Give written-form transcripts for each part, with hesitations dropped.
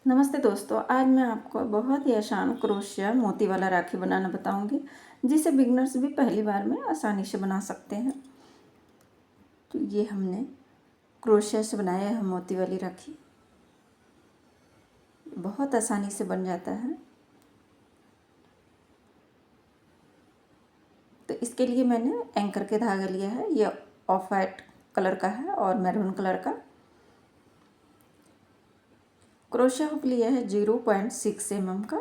नमस्ते दोस्तों, आज मैं आपको बहुत ही आसान क्रोशिया मोती वाला राखी बनाना बताऊंगी, जिसे बिगनर्स भी पहली बार में आसानी से बना सकते हैं। तो ये हमने क्रोशिया से बनाया है मोती वाली राखी। बहुत आसानी से बन जाता है। तो इसके लिए मैंने एंकर के धागा लिया है। ये ऑफ वाइट कलर का है और मैरून कलर का। क्रोशिया हुक लिया है 0.6 mm का।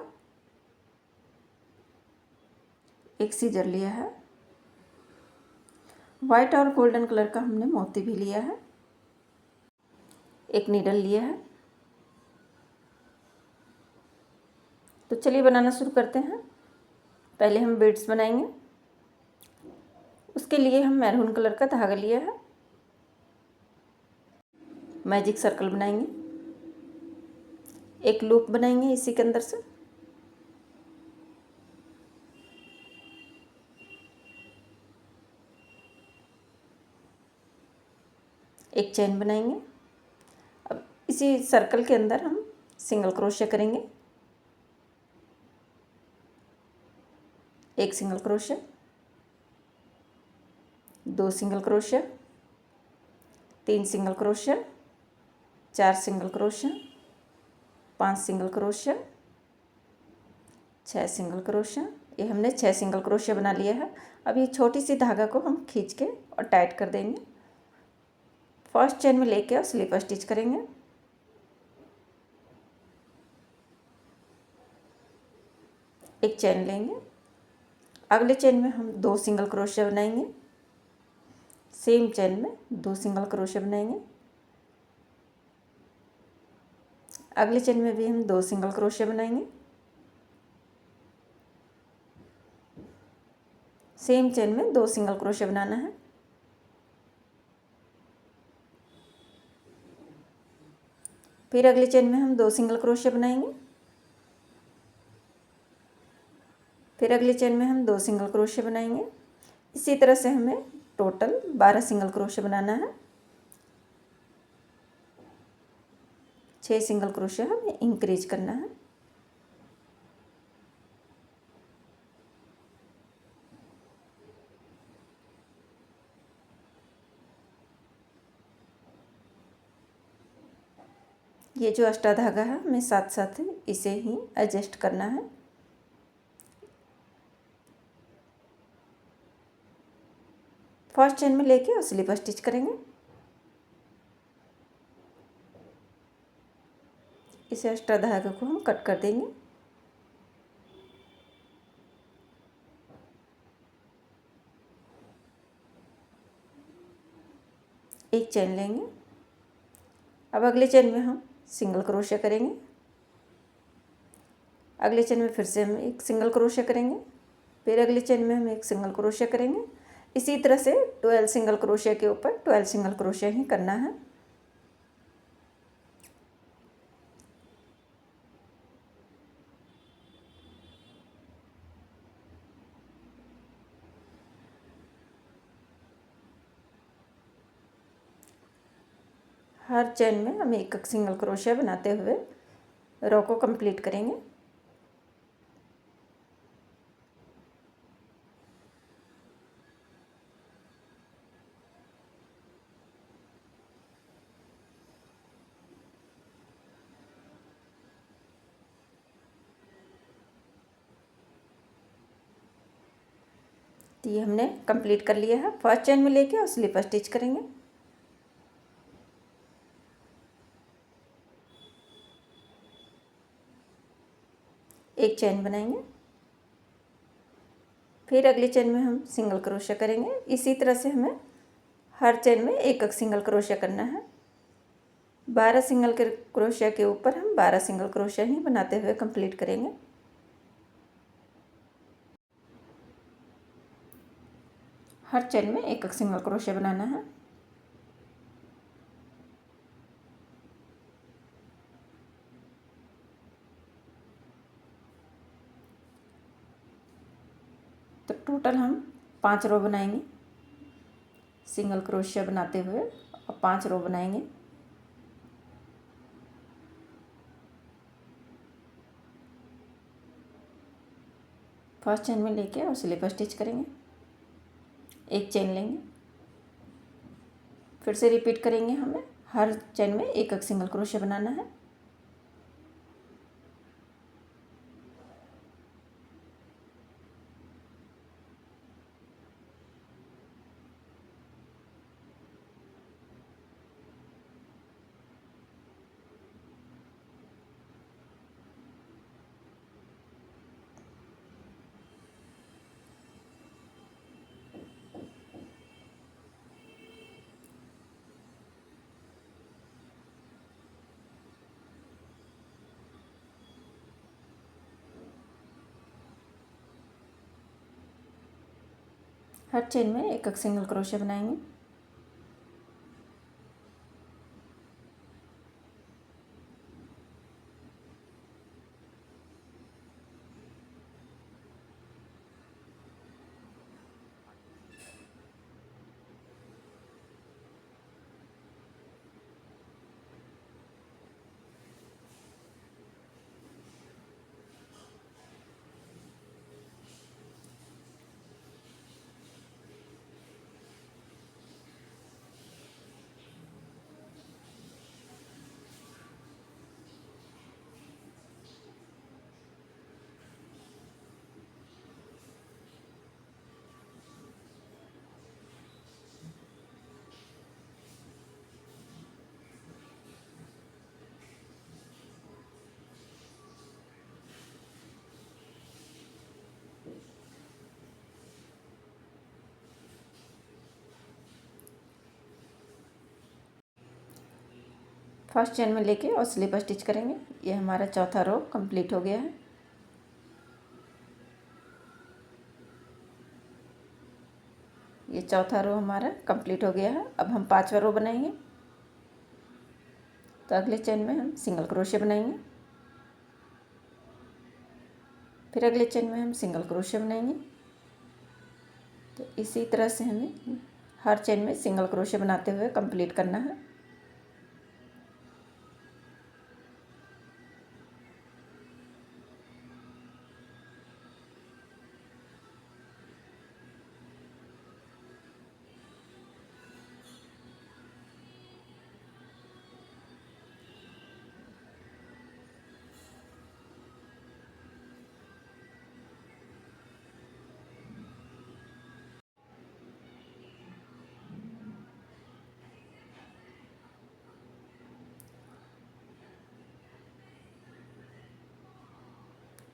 एक सीजर लिया है। वाइट और गोल्डन कलर का हमने मोती भी लिया है। एक नीडल लिया है। तो चलिए बनाना शुरू करते हैं। पहले हम बीड्स बनाएंगे। उसके लिए हम मैरून कलर का धागा लिया है। मैजिक सर्कल बनाएंगे। एक लूप बनाएंगे इसी के अंदर से। एक चेन बनाएंगे। अब इसी सर्कल के अंदर हम सिंगल क्रोशिया करेंगे। एक सिंगल क्रोशिया, दो सिंगल क्रोशिया, तीन सिंगल क्रोशिया, चार सिंगल क्रोशिया, पांच सिंगल क्रोशिया, छह सिंगल क्रोशिया। ये हमने 6 सिंगल क्रोशिया बना लिया है। अब ये छोटी सी धागा को हम खींच के और टाइट कर देंगे। फर्स्ट चेन में लेके और स्लीपर स्टिच करेंगे। एक चेन लेंगे। अगले चेन में हम 2 सिंगल क्रोशिया बनाएंगे। सेम चेन में 2 सिंगल क्रोशिया बनाएंगे। अगले चेन में भी हम 2 सिंगल क्रोशिया बनाएंगे। सेम चेन में 2 सिंगल क्रोशिया बनाना है। फिर अगले चेन में हम 2 सिंगल क्रोशिया बनाएंगे। फिर अगले चेन में हम 2 सिंगल क्रोशिया बनाएंगे। इसी तरह से हमें टोटल 12 सिंगल क्रोशिया बनाना है। 6 सिंगल क्रोशिया हमें इंक्रीज करना है। ये जो एक्स्ट्रा धागा है हमें साथ साथ इसे ही एडजस्ट करना है। फर्स्ट चेन में लेके और स्लीपर स्टिच करेंगे। इस एक्स्ट्रा धागे को हम कट कर देंगे। एक चेन लेंगे। अब अगले चेन में हम सिंगल क्रोशिया करेंगे। अगले चेन में फिर से हम एक सिंगल क्रोशिया करेंगे। फिर अगले चेन में हम एक सिंगल क्रोशिया करेंगे। इसी तरह से 12 सिंगल क्रोशिया के ऊपर 12 सिंगल क्रोशिया ही करना है। हर चेन में हम एक सिंगल क्रोशिया बनाते हुए रो को कंप्लीट करेंगे। तो ये हमने कंप्लीट कर लिया है। फर्स्ट चेन में लेके और स्लीपर स्टिच करेंगे। एक चेन बनाएंगे। फिर अगले चेन में हम सिंगल क्रोशिया करेंगे। इसी तरह से हमें हर चेन में एक एक सिंगल क्रोशिया करना है। 12 सिंगल क्रोशिया के ऊपर हम 12 सिंगल क्रोशिया ही बनाते हुए कंप्लीट करेंगे। हर चेन में एक एक सिंगल क्रोशिया बनाना है। तो टोटल हम 5 रो बनाएंगे सिंगल क्रोशिया बनाते हुए, और 5 रो बनाएंगे। फर्स्ट चेन में लेके और स्लिप स्टिच करेंगे, एक चेन लेंगे, फिर से रिपीट करेंगे। हमें हर चेन में एक एक सिंगल क्रोशिया बनाना है। हर चेन में एक एक सिंगल क्रोशिया बनाएंगे। फर्स्ट चेन में लेके और स्लिप स्टिच करेंगे। ये हमारा चौथा रो कंप्लीट हो गया है। ये चौथा रो हमारा कंप्लीट हो गया है। अब हम पांचवा रो बनाएंगे। तो अगले चेन में हम सिंगल क्रोशिया बनाएंगे, फिर अगले चेन में हम सिंगल क्रोशिया बनाएंगे। तो इसी तरह से हमें हर चेन में सिंगल क्रोशिया बनाते हुए कंप्लीट करना है।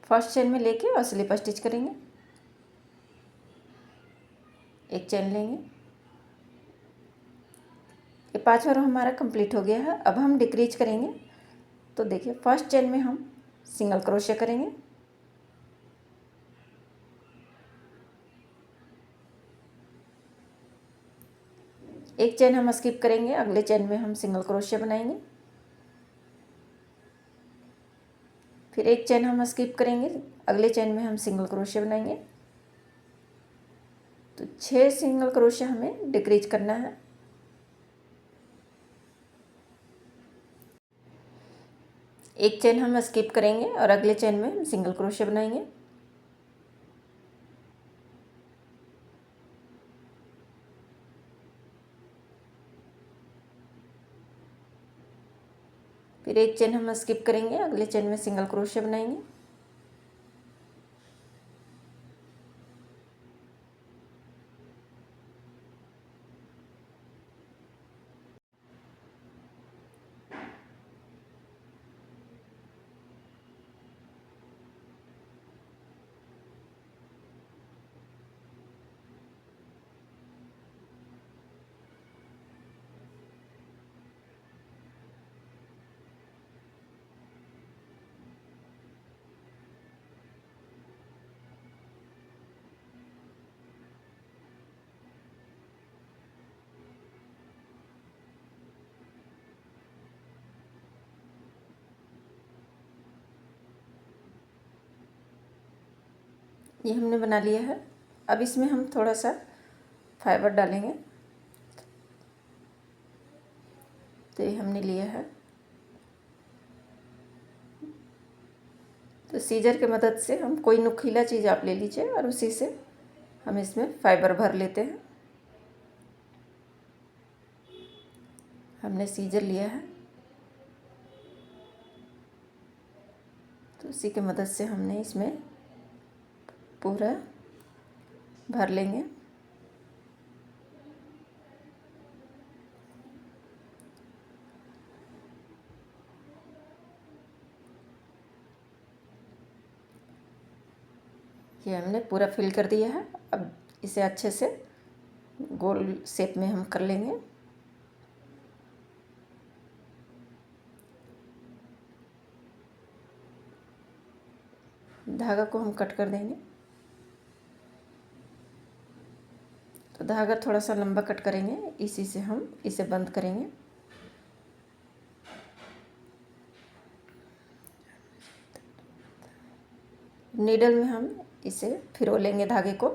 फर्स्ट चेन में लेके और स्लिप स्टिच करेंगे, एक चेन लेंगे। ये पांचवा रो हमारा कंप्लीट हो गया है। अब हम डिक्रीज करेंगे। तो देखिए फर्स्ट चेन में हम सिंगल क्रोशिया करेंगे, एक चेन हम स्किप करेंगे, अगले चेन में हम सिंगल क्रोशिया बनाएंगे, फिर एक चेन हम स्किप करेंगे, अगले चेन में हम सिंगल क्रोशिया बनाएंगे। तो 6 सिंगल क्रोशिया हमें डिक्रीज करना है। एक चेन हम स्किप करेंगे और अगले चेन में हम सिंगल क्रोशिया बनाएंगे। फिर एक चेन हम स्किप करेंगे, अगले चेन में सिंगल क्रोशिया बनाएंगे। ये हमने बना लिया है। अब इसमें हम थोड़ा सा फाइबर डालेंगे। तो ये हमने लिया है। तो सीजर की मदद से हम कोई नुकीला चीज़ आप ले लीजिए और उसी से हम इसमें फाइबर भर लेते हैं। हमने सीजर लिया है तो उसी की मदद से हमने इसमें पूरा भर लेंगे। ये हमने पूरा फिल कर दिया है। अब इसे अच्छे से गोल शेप में हम कर लेंगे। धागा को हम कट कर देंगे। तो धागा थोड़ा सा लंबा कट करेंगे, इसी से हम इसे बंद करेंगे। नीडल में हम इसे फिरो लेंगे धागे को।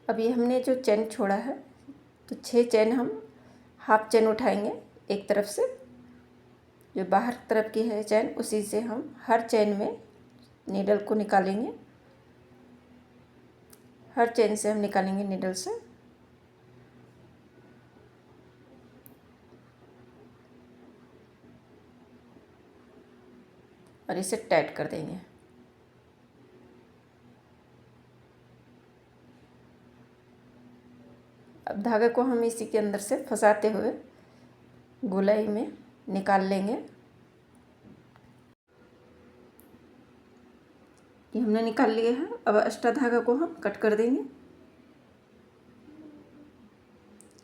अब ये हमने जो चेन छोड़ा है तो 6 चेन हम हाफ चेन उठाएंगे एक तरफ से, जो बाहर तरफ की है चेन उसी से हम हर चेन में नीडल को निकालेंगे। हर चेन से हम निकालेंगे नीडल से। और इसे टाइट कर देंगे। अब धागे को हम इसी के अंदर से फंसाते हुए गोलाई में निकाल लेंगे। ये हमने निकाल लिया है। अब एक्स्ट्रा धागा को हम कट कर देंगे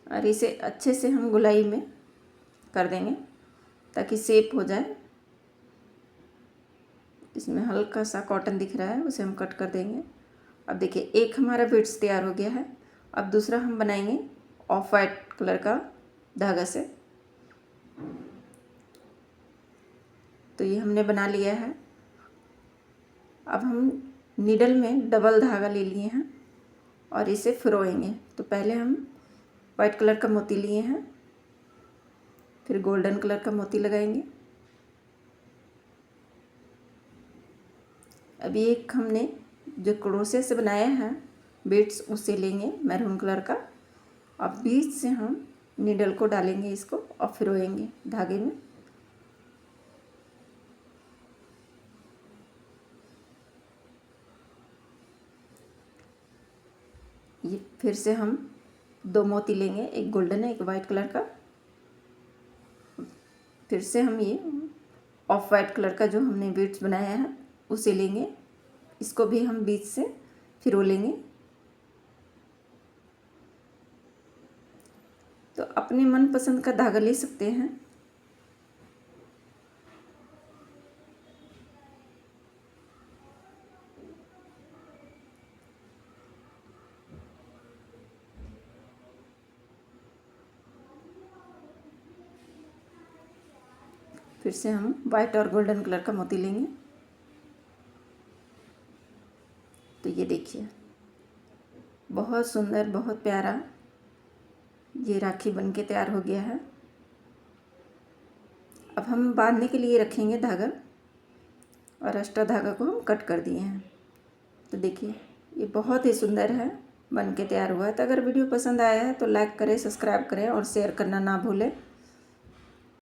और इसे अच्छे से हम गोलाई में कर देंगे ताकि शेप हो जाए। इसमें हल्का सा कॉटन दिख रहा है, उसे हम कट कर देंगे। अब देखिए एक हमारा बीड्स तैयार हो गया है। अब दूसरा हम बनाएंगे ऑफ वाइट कलर का धागा से। तो ये हमने बना लिया है। अब हम नीडल में डबल धागा ले लिए हैं और इसे फिरोएंगे। तो पहले हम वाइट कलर का मोती लिए हैं, फिर गोल्डन कलर का मोती लगाएंगे। अभी एक हमने जो क्रोशे से बनाया है बीड्स उसे लेंगे मैरून कलर का। अब बीच से हम नीडल को डालेंगे इसको और फिरोएंगे धागे में। ये फिर से हम 2 मोती लेंगे, एक गोल्डन है एक वाइट कलर का। फिर से हम ये ऑफ वाइट कलर का जो हमने बीड्स बनाया है उसे लेंगे, इसको भी हम बीच से फिरो लेंगे। तो अपने मनपसंद का धागा ले सकते हैं। फिर से हम वाइट और गोल्डन कलर का मोती लेंगे। तो ये देखिए बहुत सुंदर बहुत प्यारा ये राखी बनके तैयार हो गया है। अब हम बांधने के लिए रखेंगे धागा और एक्स्ट्रा धागा को हम कट कर दिए हैं। तो देखिए ये बहुत ही सुंदर है, बनके तैयार हुआ है। तो अगर वीडियो पसंद आया है तो लाइक करें, सब्सक्राइब करें और शेयर करना ना भूलें।